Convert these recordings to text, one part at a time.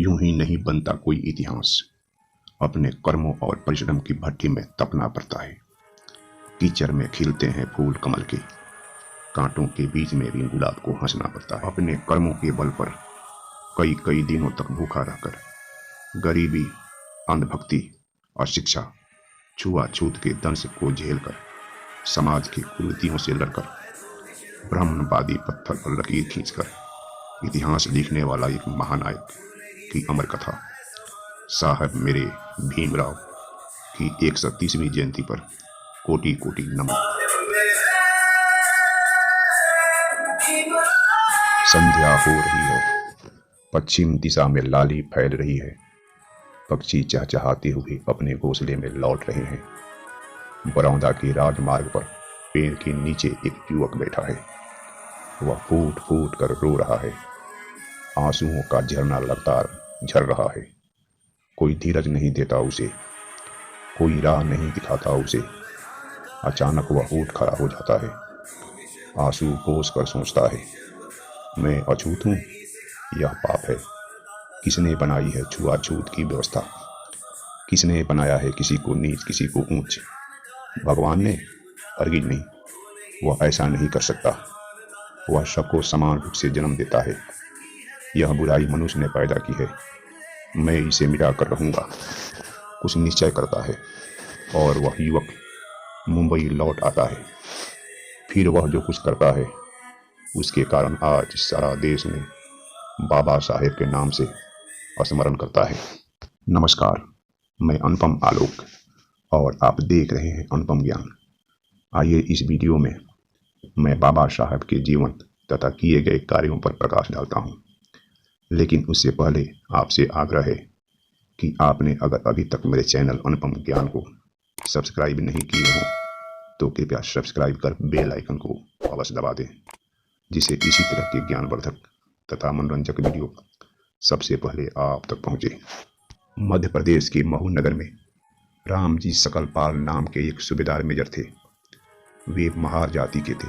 यूं ही नहीं बनता कोई इतिहास, अपने कर्मों और परिश्रम की भट्टी में तपना पड़ता है। कीचड़ में खिलते हैं फूल कमल के, कांटों के बीच में भी गुलाब को हंसना पड़ता है। अपने कर्मों के बल पर कई कई दिनों तक भूखा रहकर, गरीबी, अंधभक्ति, अशिक्षा, छुआछूत के दंश को झेलकर, समाज की कुरीतियों से लड़कर, ब्राह्मणवादी पत्थर पर लकीर खींचकर इतिहास लिखने वाला एक महानायक की अमर कथा। साहब मेरे भीमराव की 130वीं जयंती पर कोटि कोटि नमन। संध्या हो रही है, पश्चिम दिशा में लाली फैल रही है, पक्षी चहचहाते हुए अपने घोंसले में लौट रहे हैं। बरौदा के राजमार्ग पर पेड़ के नीचे एक युवक बैठा है। वह फूट फूट कर रो रहा है, आंसुओं का झरना लगातार झर रहा है। कोई धीरज नहीं देता उसे, कोई राह नहीं दिखाता उसे। अचानक वह उठ खड़ा हो जाता है, आंसू पोंछ कर सोचता है, मैं अछूत हूँ, यह पाप है। किसने बनाई है छुआछूत की व्यवस्था? किसने बनाया है किसी को नीच किसी को ऊंच? भगवान ने? हरगिज नहीं, वह ऐसा नहीं कर सकता। वह सबको समान रूप से जन्म देता है। यह बुराई मनुष्य ने पैदा की है, मैं इसे मिटा कर रहूंगा, कुछ निश्चय करता है। और वह युवक मुंबई लौट आता है। फिर वह जो कुछ करता है उसके कारण आज सारा देश में बाबा साहेब के नाम से स्मरण करता है। नमस्कार, मैं अनुपम आलोक और आप देख रहे हैं अनुपम ज्ञान। आइए इस वीडियो में मैं बाबा साहब के जीवन तथा किए गए कार्यों पर प्रकाश डालता हूं। लेकिन उससे पहले आपसे आग्रह है कि आपने अगर अभी तक मेरे चैनल अनुपम ज्ञान को सब्सक्राइब नहीं किए हो तो कृपया सब्सक्राइब कर बेल आइकन को अवश्य दबा दें, जिससे इसी तरह के ज्ञानवर्धक तथा मनोरंजक वीडियो सबसे पहले आप तक पहुंचे। मध्य प्रदेश के महू नगर में रामजी सकलपाल नाम के एक सूबेदार मेजर थे। वे महार जाति के थे।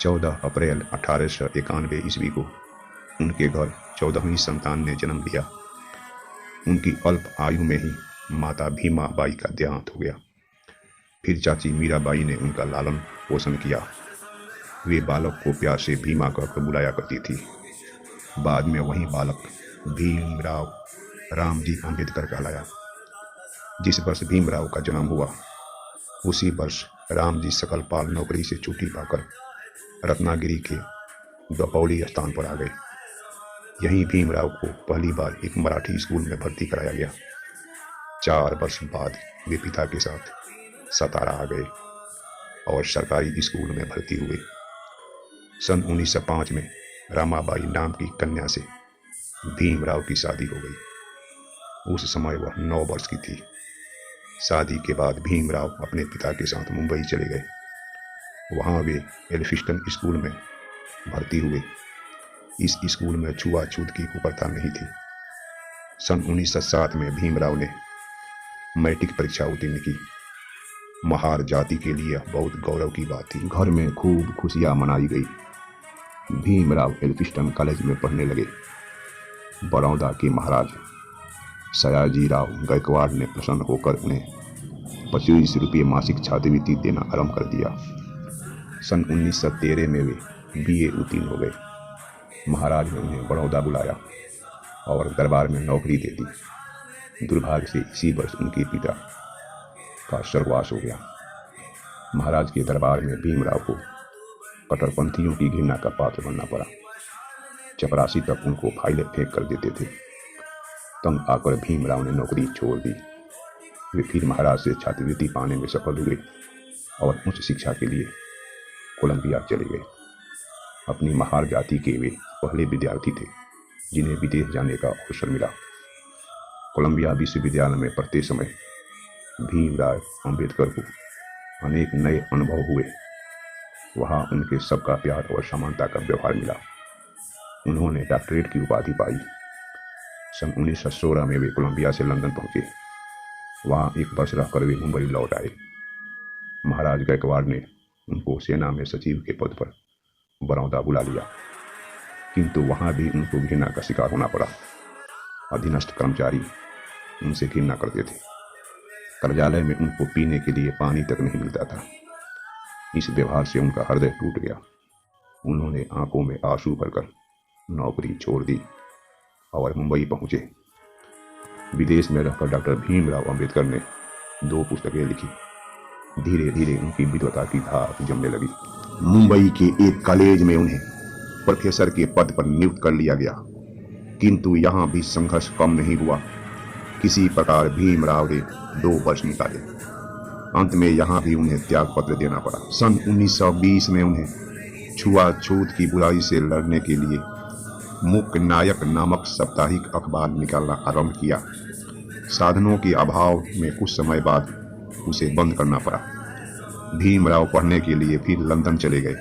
14 अप्रैल 1891 ईस्वी को उनके घर 14वीं संतान ने जन्म लिया। उनकी अल्प आयु में ही माता भीमा बाई का देहांत हो गया। फिर चाची मीराबाई ने उनका लालन पोषण किया। वे बालक को प्यार से भीमा कहकर बुलाया करती थी। बाद में वही बालक भीमराव रामजी अंबेडकर कहलाया। जिस वर्ष भीमराव का जन्म हुआ उसी वर्ष रामजी सकलपाल नौकरी से छुट्टी पाकर रत्नागिरी के दपौली स्थान पर आ गए। यहीं भीमराव को पहली बार एक मराठी स्कूल में भर्ती कराया गया। 4 वर्ष बाद वे पिता के साथ सतारा आ गए और सरकारी स्कूल में भर्ती हुए। सन 1905 में रामाबाई नाम की कन्या से भीमराव की शादी हो गई। उस समय वह 9 वर्ष की थी। शादी के बाद भीमराव अपने पिता के साथ मुंबई चले गए। वहाँ वे एल्फिस्टन स्कूल में भर्ती हुए। इस स्कूल में छुआछूत की कुप्रथा नहीं थी। सन 1907 में भीमराव ने मैट्रिक परीक्षा उत्तीर्ण की। महार जाति के लिए बहुत गौरव की बात थी। घर में खूब खुशियाँ मनाई गई। भीमराव एल्फिस्टन कॉलेज में पढ़ने लगे। बड़ौदा के महाराज सयाजीराव गायकवाड़ ने प्रसन्न होकर उन्हें 25 रुपये मासिक छात्रवृत्ति देना आरंभ कर दिया। सन 1913 में वे BA उत्तीर्ण हो गए। महाराज ने उन्हें बड़ौदा बुलाया और दरबार में नौकरी दे दी। दुर्भाग्य से इसी वर्ष उनके पिता का स्वर्गवास हो गया। महाराज के दरबार में भीमराव को कट्टरपंथियों की घृणा का पात्र बनना पड़ा। चपरासी तक उनको फाइलें फेंक कर देते थे। तंग आकर भीमराव ने नौकरी छोड़ दी। वे फिर महाराज से छात्रवृत्ति पाने में सफल हुए और उच्च शिक्षा के लिए कोलंबिया चले गए। अपनी महार जाति के वे पहले विद्यार्थी थे जिन्हें विदेश जाने का अवसर मिला। कोलंबिया विश्वविद्यालय में पढ़ते समय भीमराव अंबेडकर को अनेक नए अनुभव हुए। वहाँ उनके सबका प्यार और समानता का व्यवहार मिला। उन्होंने डॉक्टरेट की उपाधि पाई। सन 1916 में वे कोलंबिया से लंदन पहुंचे। वहाँ 1 वर्ष रहकर वे मुंबई लौट आए। महाराज गायकवाड़ ने उनको सेना में सचिव के पद पर बड़ौदा बुला लिया, किंतु वहाँ भी उनको घृणा का शिकार होना पड़ा। अधीनस्थ कर्मचारी उनसे घृणा करते थे। कार्यालय में उनको पीने के लिए पानी तक नहीं मिलता था। इस व्यवहार से उनका हृदय टूट गया। उन्होंने आंखों में आंसू भरकर नौकरी छोड़ दी और मुंबई पहुंचे। विदेश में रहकर डॉक्टर भीमराव अंबेडकर ने 2 पुस्तकें लिखी। धीरे धीरे उनकी विद्वता की धाक जमने लगी। मुंबई के एक कॉलेज में उन्हें प्रोफेसर के पद पर नियुक्त कर लिया गया, किंतु यहाँ भी संघर्ष कम नहीं हुआ। किसी प्रकार भीमराव ने 2 वर्ष निकाले। अंत में यहाँ भी उन्हें त्यागपत्र देना पड़ा। सन 1920 में उन्हें छुआछूत की बुराई से लड़ने के लिए मुख्य नायक नामक साप्ताहिक अखबार निकालना आरंभ किया। साधनों के अभाव में कुछ समय बाद उसे बंद करना पड़ा। भीमराव पढ़ने के लिए फिर लंदन चले गए।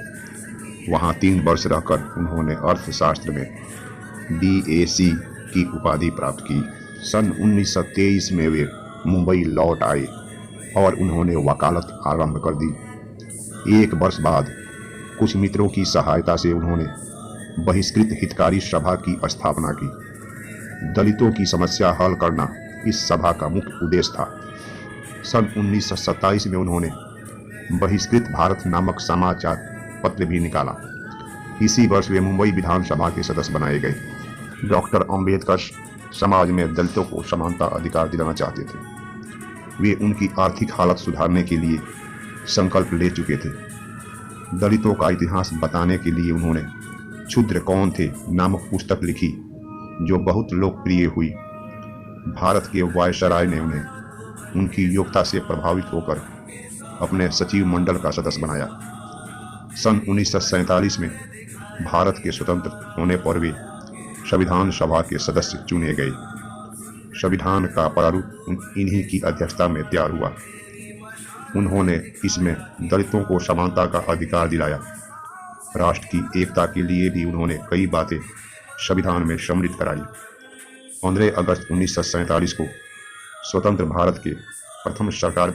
वहाँ 3 वर्ष रहकर उन्होंने अर्थशास्त्र में BAc की उपाधि प्राप्त की। सन 1923 में वे मुंबई लौट आए और उन्होंने वकालत आरंभ कर दी। 1 वर्ष बाद कुछ मित्रों की सहायता से उन्होंने बहिष्कृत हितकारी सभा की स्थापना की। दलितों की समस्या हल करना इस सभा का मुख्य उद्देश्य था। सन 1927 में उन्होंने बहिष्कृत भारत नामक समाचार पत्र भी निकाला। इसी वर्ष वे मुंबई विधानसभा के सदस्य बनाए गए। डॉक्टर अंबेडकर समाज में दलितों को समानता अधिकार दिलाना चाहते थे। वे उनकी आर्थिक हालत सुधारने के लिए संकल्प ले चुके थे। दलितों का इतिहास बताने के लिए उन्होंने क्षुद्र कौन थे नामक पुस्तक लिखी, जो बहुत लोकप्रिय हुई। भारत के वायसराय ने उन्हें उनकी योग्यता से प्रभावित होकर अपने सचिव मंडल का सदस्य बनाया। सन 1947 में भारत के स्वतंत्र होने पर वे संविधान सभा के सदस्य चुने गए। संविधान का प्रारूप इन्हीं की अध्यक्षता में तैयार हुआ। उन्होंने इसमें दलितों को समानता का अधिकार दिलाया। राष्ट्र की एकता के लिए भी उन्होंने कई बातें संविधान में सम्मिलित कराई। 15 अगस्त 1947 को स्वतंत्र भारत के प्रथम सरकार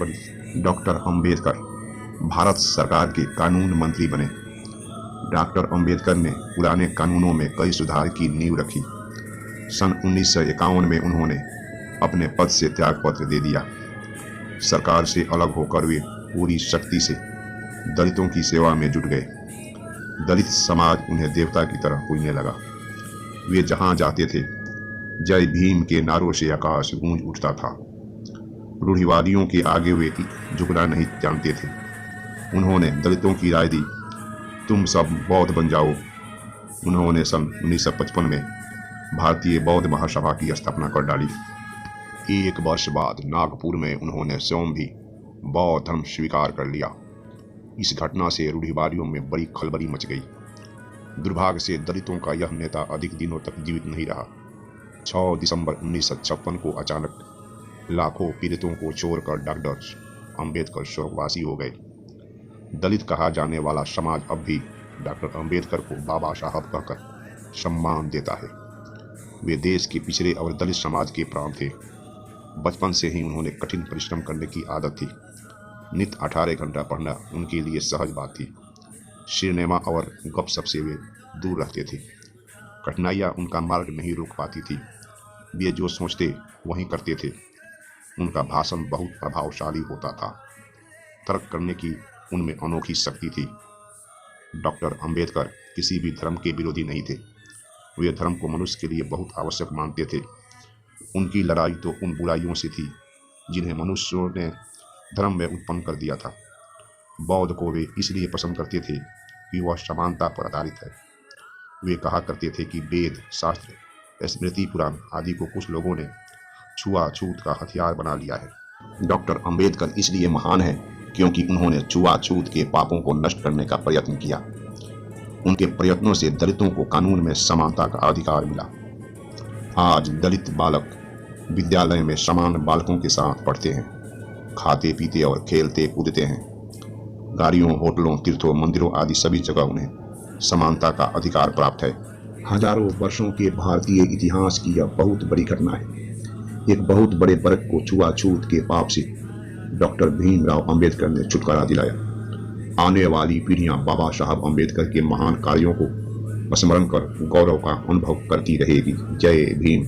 डॉक्टर अंबेडकर भारत सरकार के कानून मंत्री बने। डॉक्टर अंबेडकर ने पुराने कानूनों में कई सुधार की नींव रखी। सन 1951 में उन्होंने अपने पद से त्यागपत्र दे दिया। सरकार से अलग होकर वे पूरी शक्ति से दलितों की सेवा में जुट गए। दलित समाज उन्हें देवता की तरह पूजने लगा। वे जहां जाते थे, जय भीम के नारों से आकाश गूंज उठता था। रूढ़िवादियों के आगे वे झुकना नहीं जानते थे। उन्होंने दलितों की राय दी, तुम सब बौद्ध बन जाओ। उन्होंने सन 1955 में भारतीय बौद्ध महासभा की स्थापना कर डाली। 1 वर्ष बाद नागपुर में उन्होंने स्वयं भी बौद्ध धर्म स्वीकार कर लिया। इस घटना से रूढ़िवादियों में बड़ी खलबली मच गई। दुर्भाग्य से दलितों का यह नेता अधिक दिनों तक जीवित नहीं रहा। 6 दिसंबर 1956 को अचानक लाखों पीड़ितों को छोड़कर डॉक्टर अंबेडकर स्वर्गवासी हो गए। दलित कहा जाने वाला समाज अब भी डॉक्टर अंबेडकर को बाबा साहब कहकर सम्मान देता है। वे देश के पिछड़े और दलित समाज के प्राण थे। बचपन से ही उन्होंने कठिन परिश्रम करने की आदत थी। नित्य 18 घंटा पढ़ना उनके लिए सहज बात थी। सिनेमा और गपशप से वे दूर रहते थे। कठिनाइयाँ उनका मार्ग नहीं रोक पाती थी। वे जो सोचते वही करते थे। उनका भाषण बहुत प्रभावशाली होता था। तर्क करने की उनमें अनोखी शक्ति थी। डॉक्टर अंबेडकर किसी भी धर्म के विरोधी नहीं थे। वे धर्म को मनुष्य के लिए बहुत आवश्यक मानते थे। उनकी लड़ाई तो उन बुराइयों से थी जिन्हें मनुष्यों ने धर्म में उत्पन्न कर दिया था। बौद्ध को वे इसलिए पसंद करते थे कि वह समानता पर आधारित है। वे कहा करते थे कि वेद, शास्त्र, स्मृति पुराण आदि को कुछ लोगों ने छुआछूत का हथियार बना लिया है। डॉक्टर अंबेडकर इसलिए महान है क्योंकि उन्होंने छुआछूत के पापों को नष्ट करने का प्रयत्न किया। उनके प्रयत्नों से दलितों को कानून में समानता का अधिकार मिला। आज दलित बालक विद्यालय में समान बालकों के साथ पढ़ते हैं, खाते पीते और खेलते कूदते हैं। गाड़ियों, होटलों, तीर्थों, मंदिरों आदि सभी जगह उन्हें समानता का अधिकार प्राप्त है। हजारों वर्षों के भारतीय इतिहास की यह बहुत बड़ी घटना है। एक बहुत बड़े वर्ग को छुआछूत के पाप से डॉक्टर भीमराव अंबेडकर ने छुटकारा दिलाया। आने वाली पीढ़ियां बाबा साहब अंबेडकर के महान कार्यों को स्मरण कर गौरव का अनुभव करती रहेगी। जय भीम।